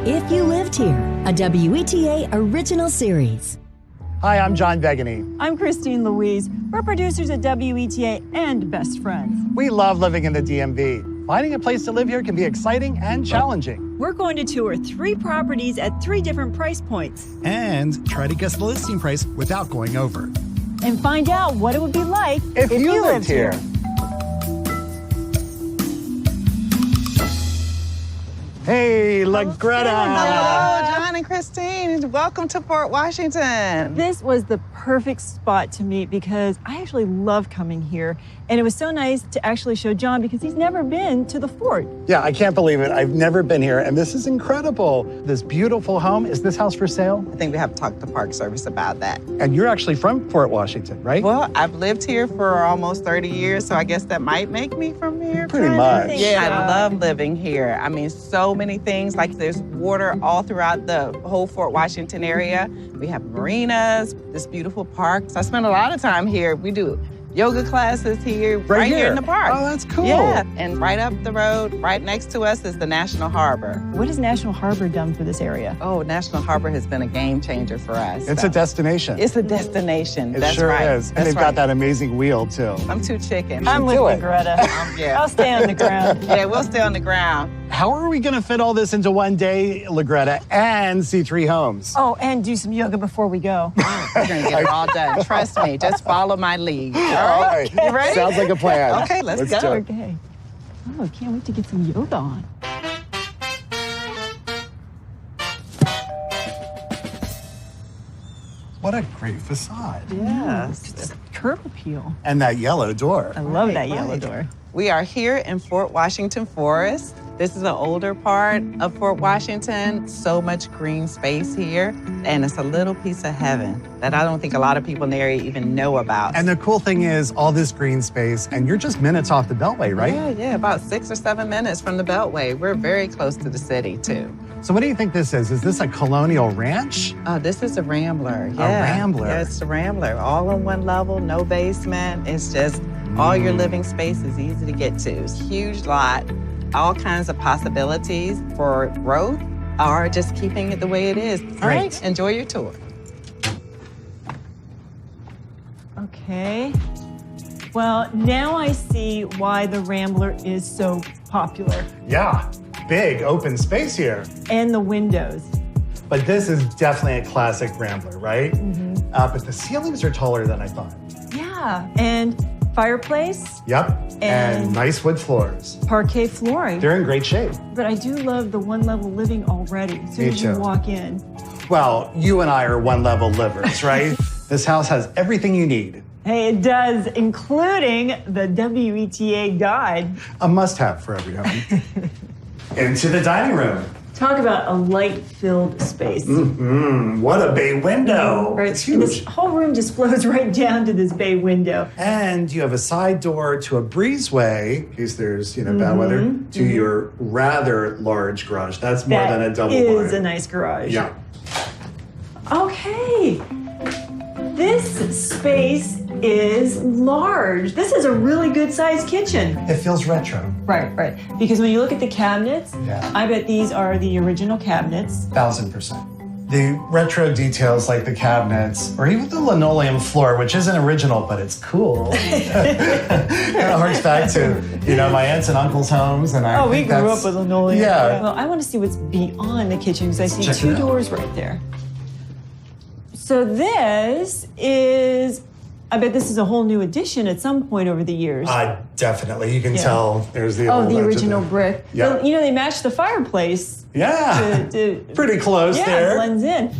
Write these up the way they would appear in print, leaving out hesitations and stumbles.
If You Lived Here, a WETA original series. Hi, I'm John Begany. I'm Christine Louise. We're producers at WETA and best friends. We love living in the DMV. Finding a place to live here can be exciting and challenging. We're going to tour 3 properties at 3 different price points. And try to guess the listing price without going over. And find out what it would be like If you lived here. Hey, LaGreta. Hello, John and Christine. Welcome to Fort Washington. This was the perfect spot to meet because I actually love coming here. And it was so nice to actually show John because he's never been to the fort. Yeah, I can't believe it. I've never been here, and this is incredible. This beautiful home. Is this house for sale? I think we have to talk to Park Service about that. And you're actually from Fort Washington, right? Well, I've lived here for almost 30 years, so I guess that might make me from here. Pretty much. Yeah, I love living here. I mean, so many things. Like there's water all throughout the whole Fort Washington area. We have marinas, this beautiful park. So I spend a lot of time here. We do yoga classes here, right here in the park. Oh, that's cool. Yeah, and right up the road, right next to us is the National Harbor. What has National Harbor done for this area? Oh, National Harbor has been a game changer for us. It's a destination. It's a destination. It That's sure right. is. And That's they've right. got that amazing wheel, too. I'm too chicken. I'm with do you, it. Greta. Yeah. I'll stay on the ground. Yeah, we'll stay on the ground. How are we going to fit all this into one day, LaGreta, and see 3 homes? Oh, and do some yoga before we go. We're gonna get it all done. Trust me. Just follow my lead. All right. You ready? Sounds like a plan. Okay, let's go. do it. Okay. Oh, can't wait to get some yoga on. What a great facade. Yes. Curb appeal. And that yellow door. I love that yellow door. We are here in Fort Washington Forest. This is the older part of Fort Washington. So much green space here. And it's a little piece of heaven that I don't think a lot of people in the area even know about. And the cool thing is all this green space, and you're just minutes off the Beltway, right? Yeah, about 6 or 7 minutes from the Beltway. We're very close to the city, too. So what do you think this is? Is this a colonial ranch? This is a Rambler. Yeah. Rambler. Yeah, it's a Rambler. All on one level, no basement. It's just all your living space is easy to get to. It's a huge lot, all kinds of possibilities for growth or just keeping it the way it is. All right, enjoy your tour. Okay. Well, now I see why the Rambler is so popular. Yeah, big open space here. And the windows. But this is definitely a classic Rambler, right? Mm-hmm. But the ceilings are taller than I thought. Yeah, and fireplace, Yep, and nice wood floors. parquet flooring. They're in great shape. But I do love the one-level living already. As soon Me as you too. walk in. Well, you and I are one-level livers, right? This house has everything you need. Hey, it does, including the WETA guide. A must-have for every home. Into the dining room. Talk about a light-filled space. What a bay window. Right. It's huge. This whole room just flows right down to this bay window. And you have a side door to a breezeway, in case there's, bad weather, to your rather large garage. That's more than a double That wide. is a nice garage. Yeah. Okay. This space is large. This is a really good-sized kitchen. It feels retro. Right. Because when you look at the cabinets, Yeah. I bet these are the original cabinets. 1000%. The retro details like the cabinets, or even the linoleum floor, which isn't original, but it's cool. Kind of harks back to, my aunts and uncles' homes. And I We think grew that's- up with linoleum. Yeah. Well, I want to see what's beyond the kitchen because I see Check it 2 out. doors right there. So this is, I bet this is a whole new addition at some point over the years. Definitely. You can Yeah. tell there's the old the edge of original the- brick. Yeah. But, they matched the fireplace. Yeah. Pretty close Yeah, there. it blends in.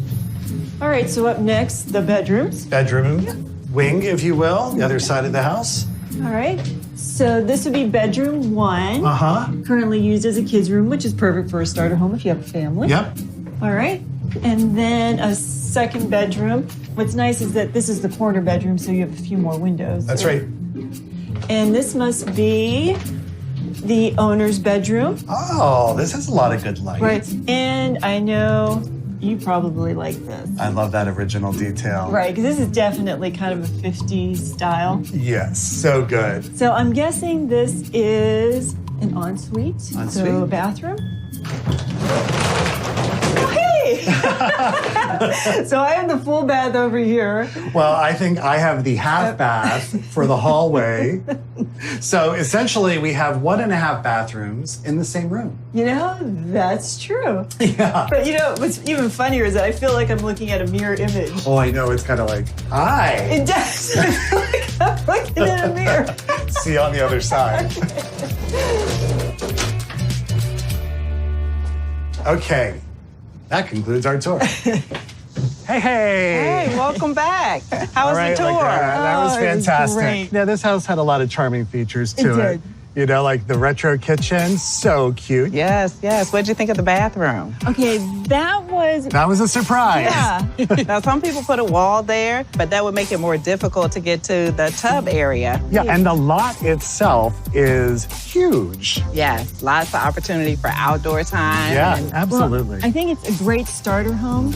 All right, so up next, the bedrooms. Bedroom, wing, if you will, the other side of the house. All right, so this would be bedroom 1. Uh-huh. Currently used as a kid's room, which is perfect for a starter home if you have a family. Yep. All right, and then a second bedroom. What's nice is that this is the corner bedroom, so you have a few more windows. That's right. And this must be the owner's bedroom. Oh, this has a lot of good light. Right, and I know you probably like this. I love that original detail. Right, because this is definitely kind of a 50s style. Yes, so good. So I'm guessing this is an ensuite. Ensuite. So a bathroom. So I have the full bath over here. Well, I think I have the half bath for the hallway. So essentially, we have 1.5 bathrooms in the same room. You know, that's true. Yeah. But you know, what's even funnier is that I feel like I'm looking at a mirror image. Oh, I know. It's kind of like, hi. It does. I feel like I'm looking in a mirror. See you on the other side. Okay. That concludes our tour. Hey, Hey, welcome back. How was the tour? That was Oh, it was fantastic. great. Yeah, this house had a lot of charming features to It did. You know, like the retro kitchen, so cute. Yes, yes. What did you think of the bathroom? Okay, that was. That was a surprise. Yeah. Now, some people put a wall there, but that would make it more difficult to get to the tub area. Yeah, and the lot itself is huge. Yes, lots of opportunity for outdoor time. Yeah, and- absolutely. I think it's a great starter home,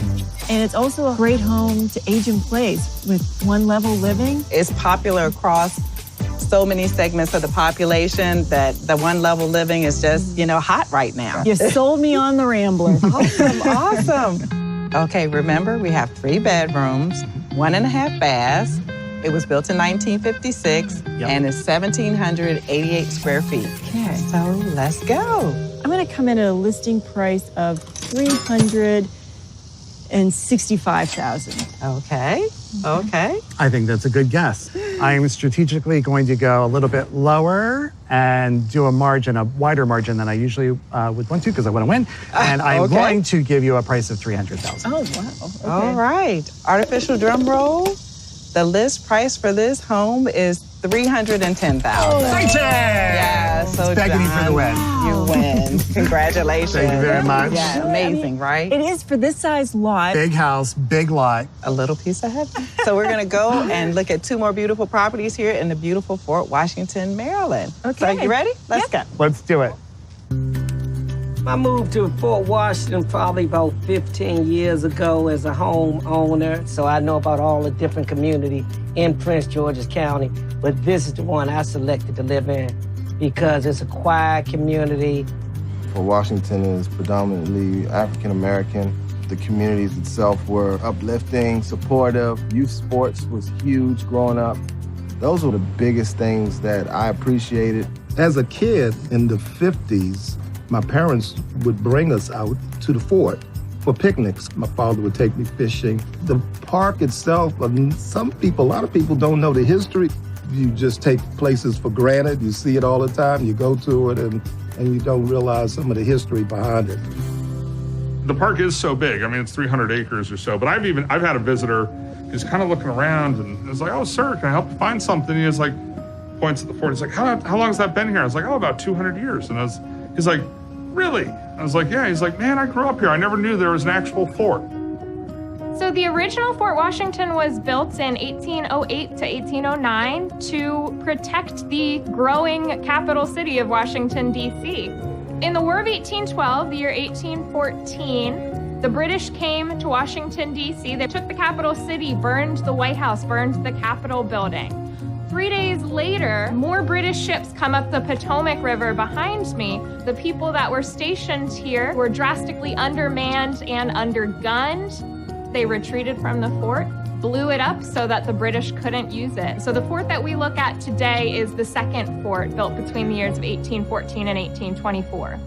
and it's also a great home to age in place with one-level living. It's popular across so many segments of the population that the one-level living is just, hot right now. You sold me on the Rambler. Awesome. Okay, remember, we have 3 bedrooms, 1.5 baths. It was built in 1956, and it's 1,788 square feet. Okay. So let's go. I'm going to come in at a listing price of $365,000. Okay, okay. I think that's a good guess. I am strategically going to go a little bit lower and do a wider margin than I usually would want to because I want to win. And I'm Okay. going to give you a price of $300,000. Oh, wow. Okay. All right. Artificial drum roll. The list price for this home is $310,000. Yeah, so Begging you for the John, win. You win. Congratulations. Thank you very much. Yeah, amazing, right? It is for this size lot. Big house, big lot. A little piece of heaven. So we're going to go and look at 2 more beautiful properties here in the beautiful Fort Washington, Maryland. Okay. So you ready? Let's go. Let's do it. I moved to Fort Washington probably about 15 years ago as a homeowner, so I know about all the different communities in Prince George's County, but this is the one I selected to live in because it's a quiet community. Fort Washington is predominantly African American. The communities itself were uplifting, supportive. Youth sports was huge growing up. Those were the biggest things that I appreciated. As a kid in the 50s, my parents would bring us out to the fort for picnics. My father would take me fishing. The park itself, a lot of people don't know the history. You just take places for granted. You see it all the time. You go to it and you don't realize some of the history behind it. The park is so big. I mean, it's 300 acres or so. But I've had a visitor who's kind of looking around and is like, "Oh, sir, can I help you find something?" He was like, points at the fort. He's like, how long has that been here? I was like, "Oh, about 200 years." And he's like, "Really?" I was like, "Yeah." He's like, "Man, I grew up here. I never knew there was an actual fort." So the original Fort Washington was built in 1808 to 1809 to protect the growing capital city of Washington, D.C. In the War of 1812, the year 1814, the British came to Washington, D.C. They took the capital city, burned the White House, burned the Capitol building. 3 days later, more British ships come up the Potomac River behind me. The people that were stationed here were drastically undermanned and undergunned. They retreated from the fort, blew it up so that the British couldn't use it. So the fort that we look at today is the second fort built between the years of 1814 and 1824.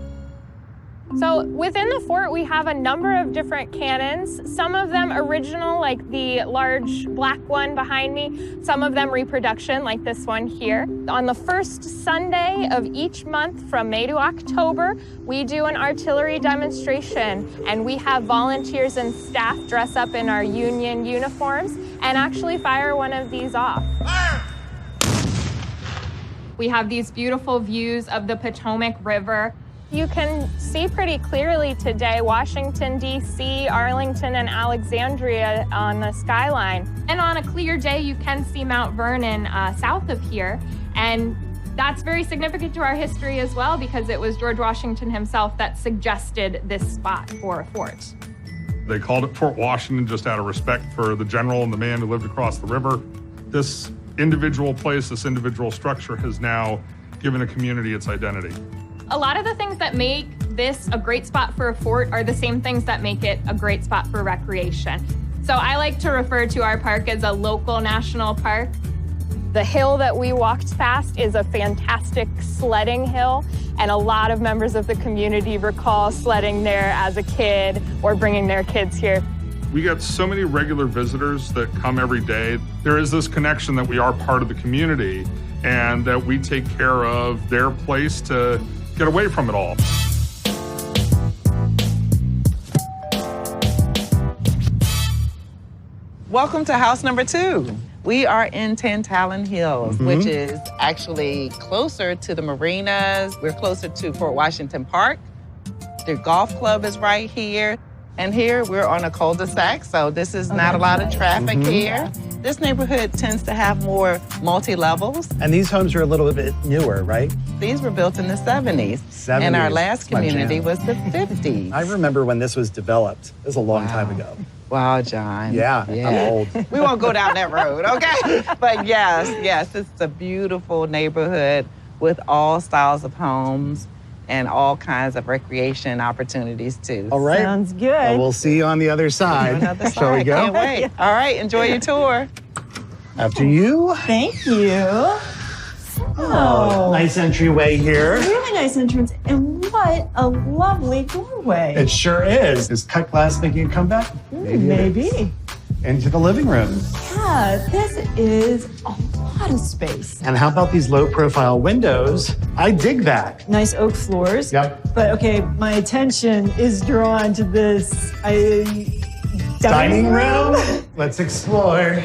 So within the fort, we have a number of different cannons, some of them original, like the large black one behind me, some of them reproduction, like this one here. On the first Sunday of each month from May to October, we do an artillery demonstration, and we have volunteers and staff dress up in our Union uniforms and actually fire one of these off. Fire! We have these beautiful views of the Potomac River. You can see pretty clearly today Washington, D.C., Arlington, and Alexandria on the skyline. And on a clear day, you can see Mount Vernon south of here. And that's very significant to our history as well because it was George Washington himself that suggested this spot for a fort. They called it Fort Washington just out of respect for the general and the man who lived across the river. This individual place, this individual structure has now given a community its identity. A lot of the things that make this a great spot for a fort are the same things that make it a great spot for recreation. So I like to refer to our park as a local national park. The hill that we walked past is a fantastic sledding hill, and a lot of members of the community recall sledding there as a kid or bringing their kids here. We get so many regular visitors that come every day. There is this connection that we are part of the community and that we take care of their place to get away from it all. Welcome to house number 2. We are in Tantalon Hills, which is actually closer to the marinas. We're closer to Fort Washington Park. The golf club is right here. And here we're on a cul-de-sac, so this is not a lot of traffic here. This neighborhood tends to have more multi-levels. And these homes are a little bit newer, right? These were built in the 70s. And our last community was the 50s. I remember when this was developed. It was a long time ago. Wow, John. Yeah, I'm old. We won't go down that road, okay? But yes, it's a beautiful neighborhood with all styles of homes and all kinds of recreation opportunities too. All right. Sounds good. Well, we'll see you on the other side. Shall we go? Can't wait. All right, enjoy your tour. After you. Thank you. Oh, Nice entryway here. really nice entrance. And what a lovely doorway. It sure is. Is cut glass making a comeback? Maybe. it is. Into the living room. Yeah, this is a lot of space. And how about these low profile windows? I dig that. Nice oak floors. Yep. But okay, my attention is drawn to this Dining room? Let's explore.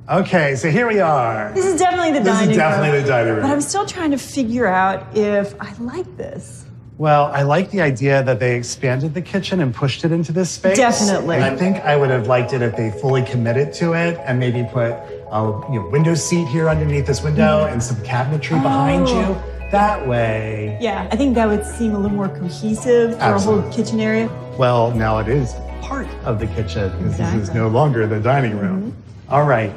Okay, so here we are. This is definitely the dining room. This is definitely the dining room. But I'm still trying to figure out if I like this. Well, I like the idea that they expanded the kitchen and pushed it into this space. Definitely. And I think I would have liked it if they fully committed to it and maybe put a window seat here underneath this window and some cabinetry behind you. That way. Yeah, I think that would seem a little more cohesive for a whole kitchen area. Well, now it is part of the kitchen because this is no longer the dining room. All right.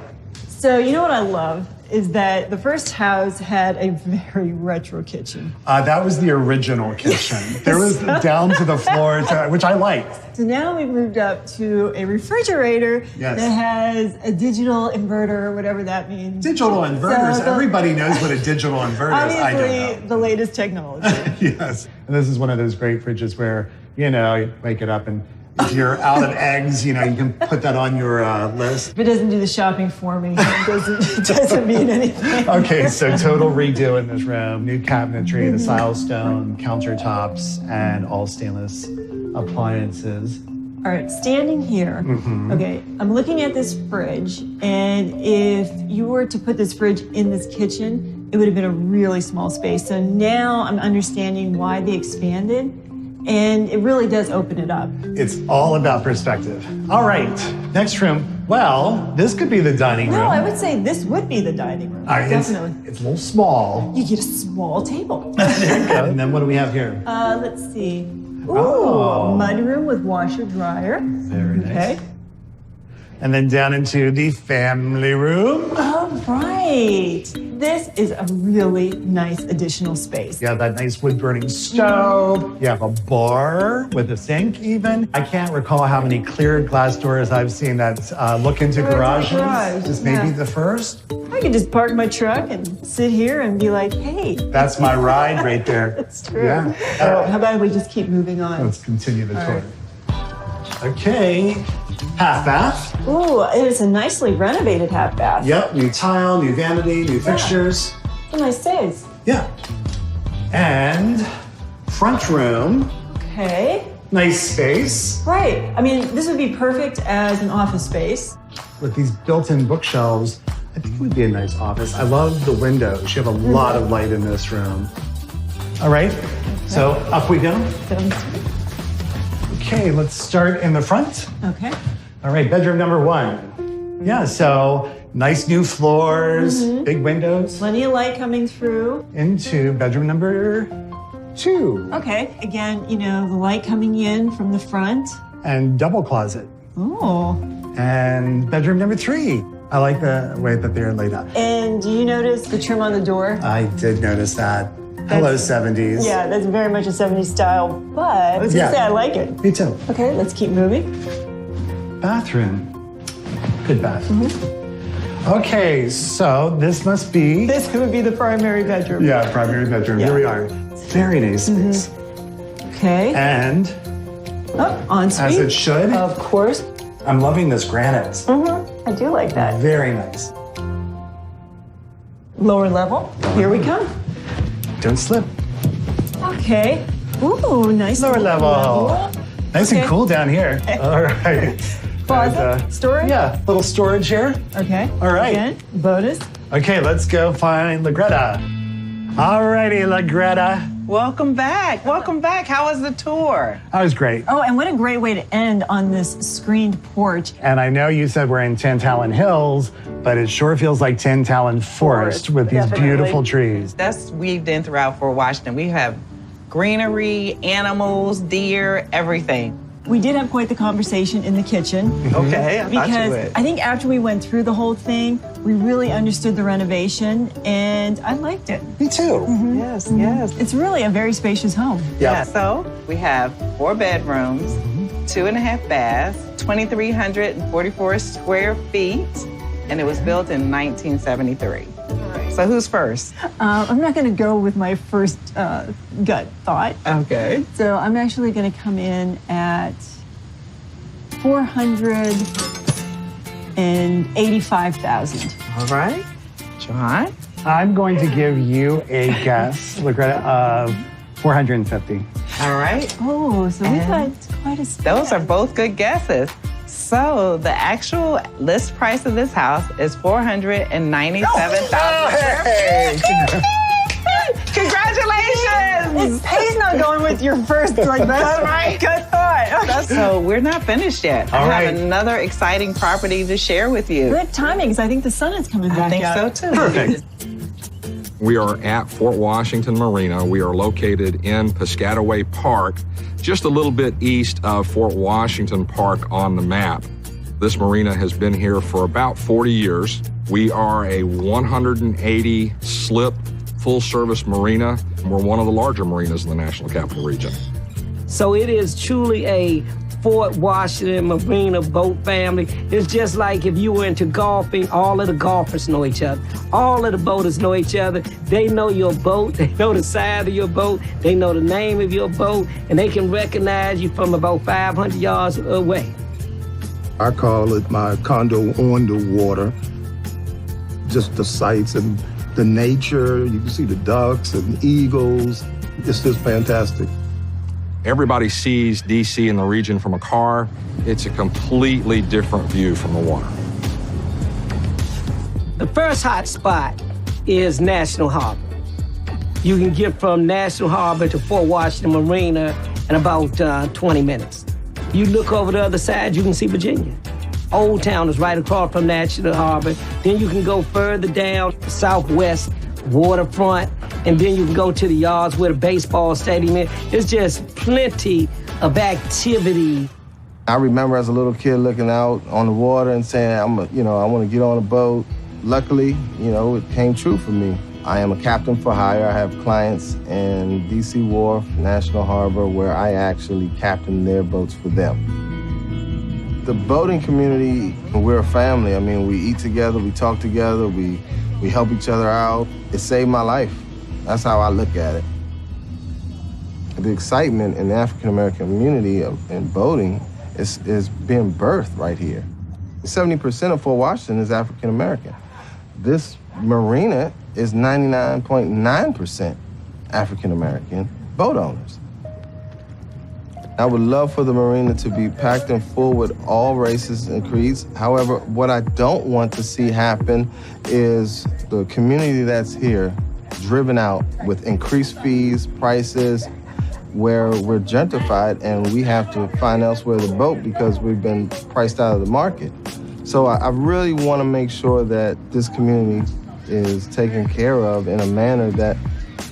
So you know what I love is that the first house had a very retro kitchen. That was the original kitchen. There was down to the floor, which I liked. So now we've moved up to a refrigerator that has a digital inverter, or whatever that means. Digital inverters. So everybody knows what a digital inverter is. I don't know. Obviously, the latest technology. Yes. And this is one of those great fridges where, you wake it up and if you're out of eggs, you can put that on your list. If it doesn't do the shopping for me, it doesn't mean anything. Okay, so total redo in this room. New cabinetry, the silestone countertops, and all stainless appliances. All right, standing here, okay, I'm looking at this fridge, and if you were to put this fridge in this kitchen, it would have been a really small space. So now I'm understanding why they expanded. And it really does open it up. It's all about perspective. All right, next room. Well, this could be the dining room. No, I would say this would be the dining room. Definitely. It's a little small. You get a small table. There you go. And then what do we have here? Let's see. Ooh, mudroom with washer dryer. Very nice. Okay. And then down into the family room. All right. This is a really nice additional space. You have that nice wood-burning stove. You have a bar with a sink even. I can't recall how many clear glass doors I've seen that look into garages. This may be the first. I could just park my truck and sit here and be like, hey. That's my ride right there. That's true. Yeah. How about we just keep moving on? Let's continue the tour. Okay. Half bath. Ooh, it is a nicely renovated half bath. Yep, new tile, new vanity, new fixtures. A nice space. Yeah. And front room. Okay. Nice space. Right. I mean, this would be perfect as an office space. With these built-in bookshelves, I think it would be a nice office. I love the windows. You have a lot of light in this room. All right, so up we go. Okay, let's start in the front. Okay. All right, bedroom number 1. Yeah, so nice new floors, big windows. Plenty of light coming through. Into bedroom number 2. Okay, again, the light coming in from the front. And double closet. Oh. And bedroom number 3. I like the way that they're laid out. And do you notice the trim on the door? I did notice that. Hello, 70s. Yeah, that's very much a 70s style, but I was gonna say I like it. Me too. Okay, let's keep moving. Bathroom. Good bath. Okay, so this must be... This would be the primary bedroom. Yeah, primary bedroom. Yeah. Here we are. Very nice space. Okay. And ensuite. as it should. Of course. I'm loving this granite. I do like that. Very nice. Lower level. Here we come. Don't slip. Okay. Ooh, nice. Lower level. Nice and cool down here. All right. Closet, And, storage. Yeah, little storage here. Okay. All right. Again, bonus. Okay, let's go find LaGreta. All righty, LaGreta. Welcome back. Welcome back. How was the tour? That was great. Oh, and what a great way to end on this screened porch. And I know you said we're in Tantalon Hills, but it sure feels like Tantalon Forest with these Definitely. beautiful trees. That's weaved in throughout Fort Washington. We have greenery, animals, deer, everything. We did have quite the conversation in the kitchen. Okay, I thought you Because would. I think after we went through the whole thing, we really understood the renovation and I liked it. Me too. Yes, yes. It's really a very spacious home. Yeah, so we have 4 bedrooms, 2.5 baths, 2,344 square feet, and it was built in 1973. So who's first? I'm not going to go with my first gut thought. Okay. So I'm actually going to come in at 485,000. All right. John? I'm going to give you a guess, LaGreta, of 450. All right. Oh, so we've got And quite a spread. Those are both good guesses. So the actual list price of this house is $497,000. Congratulations! He's not going with your first, like, That's right. good thought. So we're not finished yet. All I have right. another exciting property to share with you. Good timing, because I think the sun is coming back I think out. so too. Perfect. We are at Fort Washington Marina. We are located in Piscataway Park, just a little bit east of Fort Washington Park on the map. This marina has been here for about 40 years. We are a 180 slip full-service marina. We're one of the larger marinas in the National Capital Region. So it is truly a Fort Washington Marina boat family. It's just like if you were into golfing, all of the golfers know each other. All of the boaters know each other. They know your boat. They know the side of your boat. They know the name of your boat. And they can recognize you from about 500 yards away. I call it my condo on the water. Just the sights and the nature. You can see the ducks and eagles. It's just fantastic. Everybody sees DC and the region from a car. It's a completely different view from the water. The first hot spot is National Harbor. You can get from National Harbor to Fort Washington Marina in about 20 minutes. You look over the other side, you can see Virginia. Old Town is right across from National Harbor. Then you can go further down, southwest, waterfront, and then you can go to the yards where the baseball stadium is. It's just plenty of activity. I remember as a little kid looking out on the water and saying, I want to get on a boat. Luckily, it came true for me. I am a captain for hire. I have clients in DC Wharf, National Harbor, where I actually captain their boats for them. The boating community, we're a family. I mean, we eat together, we talk together, we help each other out. It saved my life. That's how I look at it. The excitement in the African-American community in boating is being birthed right here. 70% of Fort Washington is African-American. This marina is 99.9% African-American boat owners. I would love for the marina to be packed and full with all races and creeds. However, what I don't want to see happen is the community that's here driven out with increased fees, prices, where we're gentrified and we have to find elsewhere to boat because we've been priced out of the market. So I really want to make sure that this community is taken care of in a manner that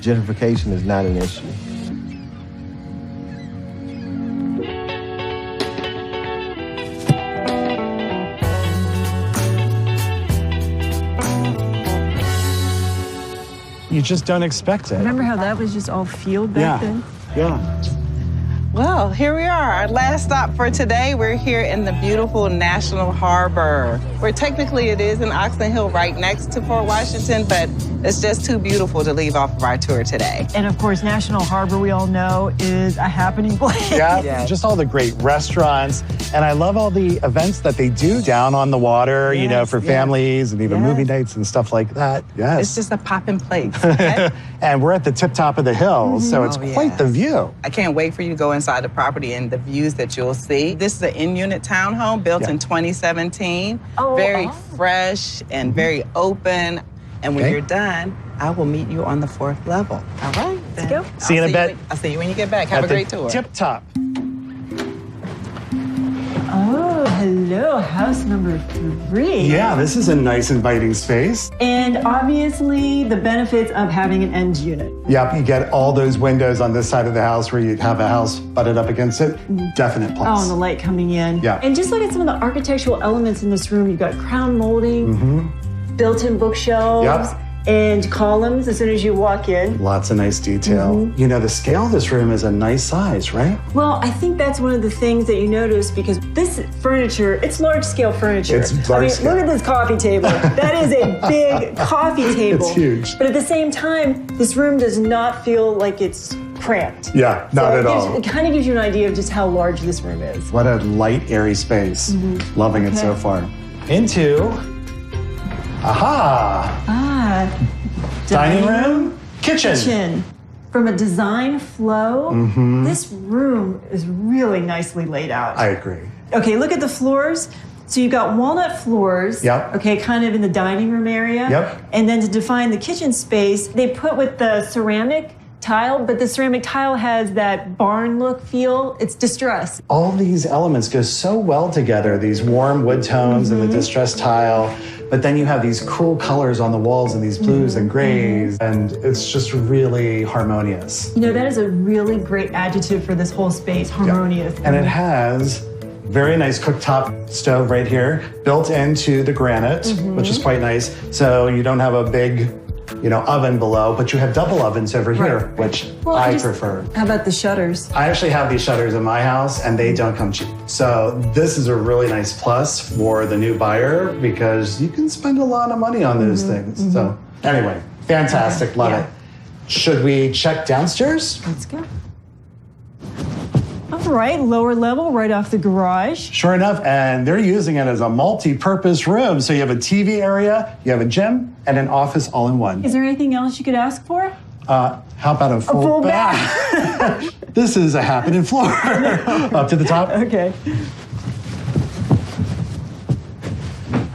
gentrification is not an issue. You just don't expect it. Remember how that was just all field back then? Yeah. Well, here we are. Our last stop for today. We're here in the beautiful National Harbor, where technically it is in Oxon Hill right next to Fort Washington, but it's just too beautiful to leave off of our tour today. And of course, National Harbor, we all know, is a happening place. Yeah, Yes. just all the great restaurants. And I love all the events that they do down on the water, you know, for families and even movie nights and stuff like that. Yes. It's just a poppin' place. Okay? And we're at the tip top of the hill, so it's quite the view. I can't wait for you to go inside the property and the views that you'll see. This is an in-unit townhome built in 2017. Very fresh and very open. And when you're done, I will meet you on the 4th level. All right? Let's go. See you in a bit. I'll see you when you get back. Have a great tour. Tip top. Oh, hello, house number 3. Yeah, this is a nice inviting space. And obviously, the benefits of having an end unit. Yep, you get all those windows on this side of the house where you'd have a house butted up against it. Definite plus. Oh, and the light coming in. Yeah. And just look at some of the architectural elements in this room. You've got crown molding, built-in bookshelves, and columns as soon as you walk in. Lots of nice detail. You know, the scale of this room is a nice size, right? Well, I think that's one of the things that you notice because this furniture, it's large-scale furniture. It's large scale. Look at this coffee table. That is a big coffee table. It's huge. But at the same time, this room does not feel like it's cramped. Yeah, not at all. It kind of gives you an idea of just how large this room is. What a light, airy space. Loving it so far. Into, dining room, kitchen. From a design flow, this room is really nicely laid out. I agree. Okay, look at the floors. So you've got walnut floors, okay, kind of in the dining room area. And then to define the kitchen space, they put with the ceramic tile, but the ceramic tile has that barn look feel. It's distressed. All these elements go so well together, these warm wood tones and the distressed tile. But then you have these cool colors on the walls and these blues and grays, and it's just really harmonious. You know, that is a really great adjective for this whole space, harmonious. And it has very nice cooktop stove right here, built into the granite, which is quite nice. So you don't have a big, you know, oven below, but you have double ovens over here, which I prefer. How about the shutters? I actually have these shutters in my house and they don't come cheap. So this is a really nice plus for the new buyer because you can spend a lot of money on those things. So anyway, fantastic, love it. Should we check downstairs? Let's go. All right, lower level, right off the garage. Sure enough, and they're using it as a multi-purpose room. So you have a TV area, you have a gym, and an office all in one. Is there anything else you could ask for? How about a full bath? This is a happening floor. Up to the top. Okay.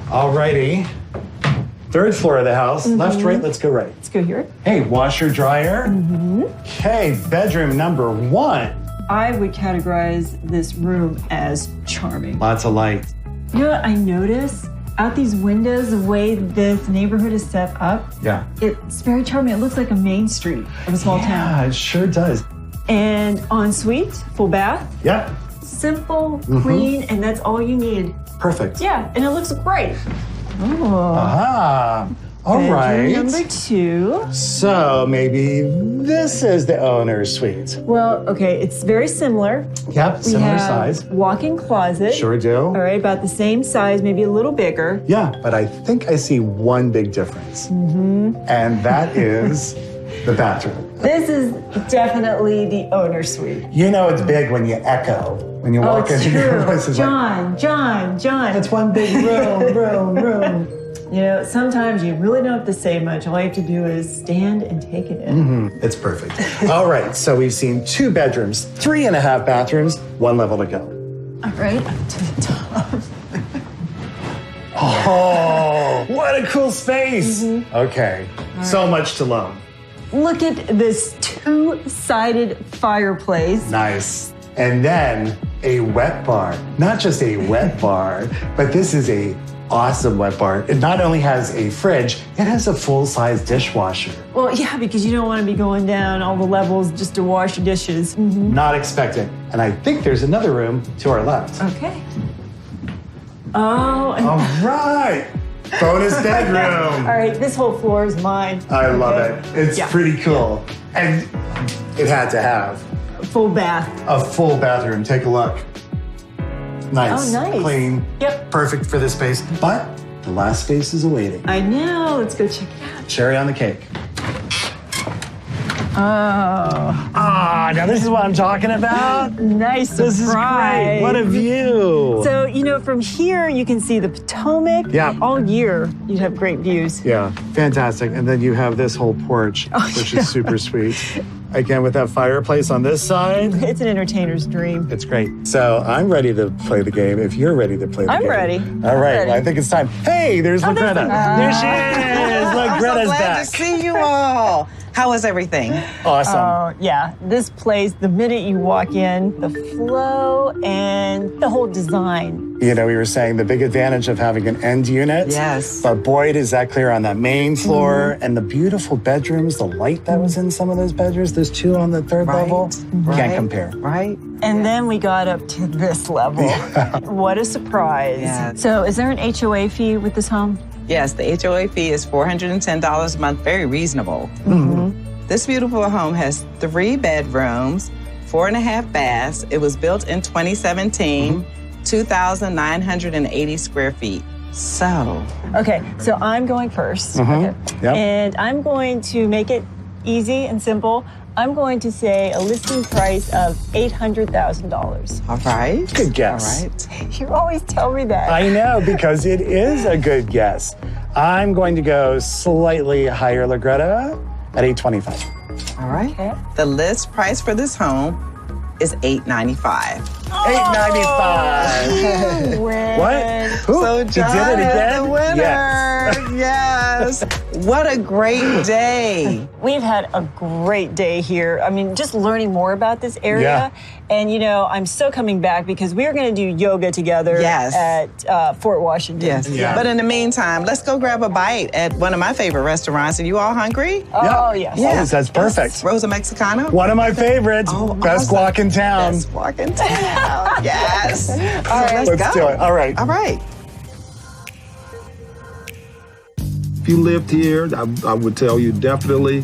Alrighty. 3rd floor of the house. Left, right, let's go right. Let's go here. Hey, washer, dryer. Okay, bedroom number 1. I would categorize this room as charming. Lots of light. You know what I notice? Out these windows, the way this neighborhood is set up, it's very charming. It looks like a main street of a small town. Yeah, it sure does. And ensuite, full bath. Yep. Simple, clean, and that's all you need. Perfect. Yeah, and it looks great. Oh. Aha. All right. Number 2. So maybe this is the owner's suite. Well, okay, it's very similar. Yep, We similar have size. walk-in closet. Sure do. All right, about the same size, maybe a little bigger. Yeah, but I think I see one big difference. And that is the bathroom. This is definitely the owner's suite. You know it's big when you echo. When you walk it's in true. your voice is John. It's one big room. You know, sometimes you really don't have to say much. All you have to do is stand and take it in. It's perfect. All right, so we've seen 2 bedrooms, 3.5 bathrooms, 1 level to go. All right, up to the top. Oh, what a cool space. Okay, so much to love. Look at this 2-sided fireplace. Nice. And then a wet bar. Not just a wet bar, but this is a awesome wet bar. It not only has a fridge, it has a full-size dishwasher. Well, yeah, because you don't want to be going down all the levels just to wash your dishes. Not expecting. And I think there's another room to our left. Okay. Oh, and All right. Bonus bedroom. All right, this whole floor is mine. I love it. It's pretty cool. And it had to have Full bath. a full bathroom. Take a look. Nice. Oh, nice. Clean. Yep. Perfect for this space. But the last space is awaiting. I know. Let's go check it out. Cherry on the cake. Oh. Ah, now this is what I'm talking about. Nice surprise. This is great. What a view. So, from here you can see the Potomac. Yeah. All year you'd have great views. Yeah, fantastic. And then you have this whole porch, which is super sweet. Again, with that fireplace on this side. It's an entertainer's dream. It's great. So I'm ready to play the game if you're ready to play the game. I'm ready. All right, ready. well, I think it's time. Hey, there's Greta. There she is. Look, I'm Greta's so glad back. to see you all. How is everything? Awesome. Oh, yeah. This place, the minute you walk in, the flow and the whole design. We were saying the big advantage of having an end unit. Yes. But boy, is that clear on that main floor. And the beautiful bedrooms, the light that was in some of those bedrooms, those two on the third level, can't compare. Right. And then we got up to this level. What a surprise. Yeah. So is there an HOA fee with this home? Yes, the HOA fee is $410 a month, very reasonable. This beautiful home has 3 bedrooms, 4.5 baths. It was built in 2017, 2,980 square feet. So. Okay, so I'm going first. Okay. Yep. And I'm going to make it easy and simple. I'm going to say a listing price of $800,000. All right. Good guess. All right. You always tell me that. I know, because it is a good guess. I'm going to go slightly higher, Greta, at $825. All right. Okay. The list price for this home is $895. $895. Win. Who? So You did John it is again? the winner. Yes. Yes. What a great day. We've had a great day here. I mean, just learning more about this area. Yeah. And, I'm so coming back because we are going to do yoga together at Fort Washington. Yes. Yeah. But in the meantime, let's go grab a bite at one of my favorite restaurants. Are you all hungry? Oh, yes. Yes, that's perfect. Rosa Mexicana. One of my favorites. Oh, Best awesome. guac in town. Best guac in town. Yes. All right, Let's go. do it. All right. All right. If you lived here, I would tell you definitely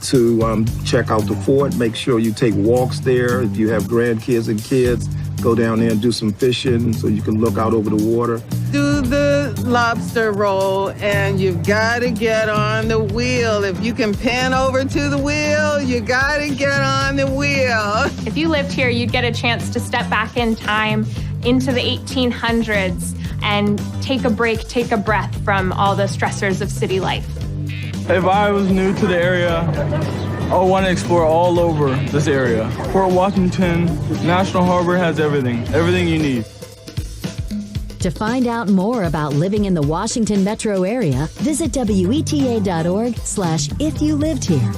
to check out the fort. Make sure you take walks there. If you have grandkids and kids, go down there and do some fishing so you can look out over the water. Do the lobster roll, and you've got to get on the wheel. If you can pan over to the wheel, you got to get on the wheel. If you lived here, you'd get a chance to step back in time into the 1800s and take a break, take a breath from all the stressors of city life. If I was new to the area, I would want to explore all over this area. Fort Washington National Harbor has everything you need. To find out more about living in the Washington metro area, visit WETA.org/if you lived here.